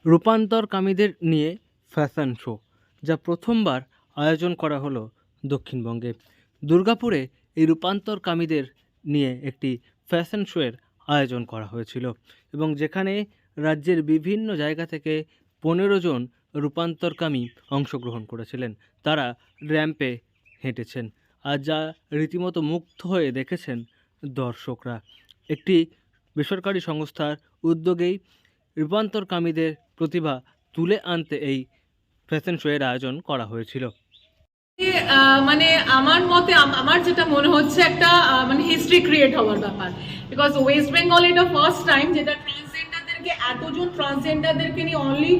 রূপান্তরকামীদের নিয়ে fashion show, যা প্রথমবার আয়োজন করা হলো দক্ষিণবঙ্গে। দুর্গাপুরে এই রূপান্তরকামীদের নিয়ে একটি ফ্যাশন শোয়ের আয়োজন করা হয়েছিল এবং যেখানে রাজ্যের বিভিন্ন জায়গা থেকে 15 জন রূপান্তরকামী অংশগ্রহণ করেছিলেন। তারা র্যাম্পে হেঁটেছেন, আর যা রীতিমতো মুগ্ধ হয়ে দেখেছেন দর্শকরা। একটি বেসরকারি সংস্থার উদ্যোগেই রূপান্তরকামীদের প্রতিভা তুলে আনতে এই ফ্যাশন শোয়ের আয়োজন করা হয়েছিল। মানে আমার মতে আমার যেটা মনে হচ্ছে একটা মানে হিস্ট্রি ক্রিয়েট হওয়ার ব্যাপার, বিকজ ওয়েস্ট বেঙ্গল এটা ফার্স্ট টাইম যেটা ট্রান্সজেন্ডারদেরকে এতজন ট্রান্সজেন্ডারদেরকে নিয়ে অনলি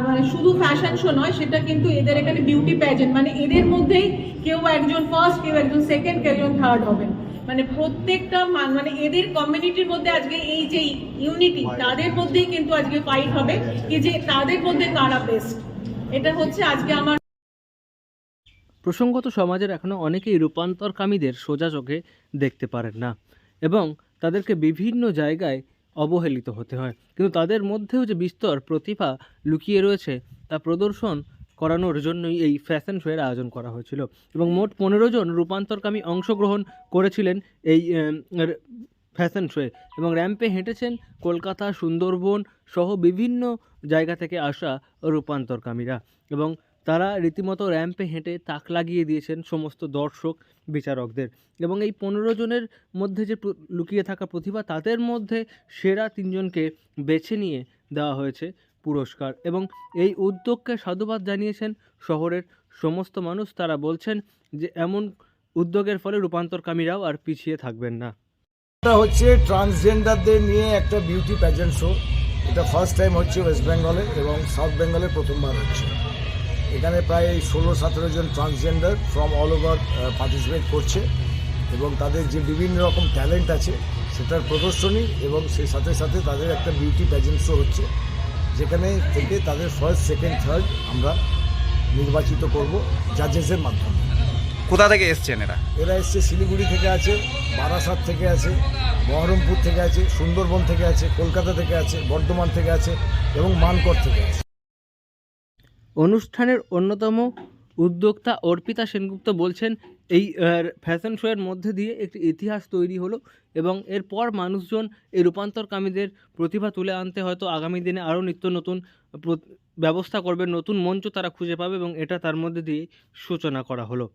মানে শুধু ফ্যাশন শো নয়, সেটা কিন্তু এদের এখানে বিউটি প্যাজেন্ট, মানে এদের মধ্যেই কেউ একজন ফার্স্ট, কেউ একজন সেকেন্ড, কেউ একজন থার্ড হবেন। মানে প্রত্যেকটা মানে এদের কমিউনিটির মধ্যে আজকে এই যে ইউনিটি, তাদের মধ্যেই কিন্তু আজকে ফাইট হবে কি যে তাদের মধ্যে কারা বেস্ট। এটা হচ্ছে আজকে আমার প্রসঙ্গত, সমাজের এখনও অনেকেই রূপান্তরকামীদের সোজা চোখে দেখতে পারেন না এবং তাদেরকে বিভিন্ন জায়গায় অবহেলিত হতে হয়, কিন্তু তাদের মধ্যেও যে বিস্তর প্রতিভা লুকিয়ে রয়েছে তা প্রদর্শন করানোর জন্যই এই ফ্যাশন শোয়ের আয়োজন করা হয়েছিল এবং মোট 15 জন রূপান্তরকামী অংশগ্রহণ করেছিলেন এই ফ্যাশন শোয়ে এবং র্যাম্পে হেঁটেছেন কলকাতা, সুন্দরবন সহ বিভিন্ন জায়গা থেকে আসা রূপান্তরকামীরা এবং তারা রীতিমতো র্যাম্পে হেঁটে তাক লাগিয়ে দিয়েছেন সমস্ত দর্শক বিচারকদের এবং এই 15 জনের মধ্যে যে লুকিয়ে থাকা প্রতিভা, তাদের মধ্যে সেরা 3 জনকে বেছে নিয়ে দেওয়া হয়েছে পুরস্কার এবং এই উদ্যোগকে সাধুবাদ জানিয়েছেন শহরের সমস্ত মানুষ। তারা বলছেন যে এমন উদ্যোগের ফলে রূপান্তরকামীরাও আর পিছিয়ে থাকবেন না। এটা হচ্ছে ট্রান্সজেন্ডারদের নিয়ে একটা বিউটি প্যাজেন্ট শো। এটা ফার্স্ট টাইম হচ্ছে ওয়েস্ট বেঙ্গলে এবং সাউথ বেঙ্গলে প্রথমবার হচ্ছে। এখানে প্রায় 16-17 জন transgender from all over participate করছে এবং তাদের যে বিভিন্ন রকম ট্যালেন্ট আছে সেটার প্রদর্শনী এবং সেই সাথে সাথে তাদের একটা বিউটি প্যাজেন্ট শো হচ্ছে, যেখানে থেকে তাদের ফার্স্ট, সেকেন্ড, থার্ড আমরা নির্বাচিত করব জাজেসের মাধ্যমে। কোথা থেকে এসছেন এরা? এরা এসছে শিলিগুড়ি থেকে আছে, বারাসাত থেকে আছে, বহরমপুর থেকে আছে, সুন্দরবন থেকে আছে, কলকাতা থেকে আছে, বর্ধমান থেকে আছে এবং মানকড় থেকে আছে। অনুষ্ঠানের অন্যতম উদ্যোক্তা অর্পিতা সেনগুপ্ত বলছেন, এই ফ্যাশন শোয়ের মধ্যে দিয়ে একটি ইতিহাস তৈরি হলো এবং এরপর মানুষজন এই রূপান্তরকামীদের প্রতিভা তুলে আনতে হয়তো আগামী দিনে আরও নিত্য নতুন ব্যবস্থা করবে, নতুন মঞ্চ তারা খুঁজে পাবে এবং এটা তার মধ্যে দিয়ে সূচনা করা হলো।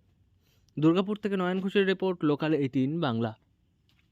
দুর্গাপুর থেকে নয়ন ঘোষের রিপোর্ট, লোকাল 18 বাংলা।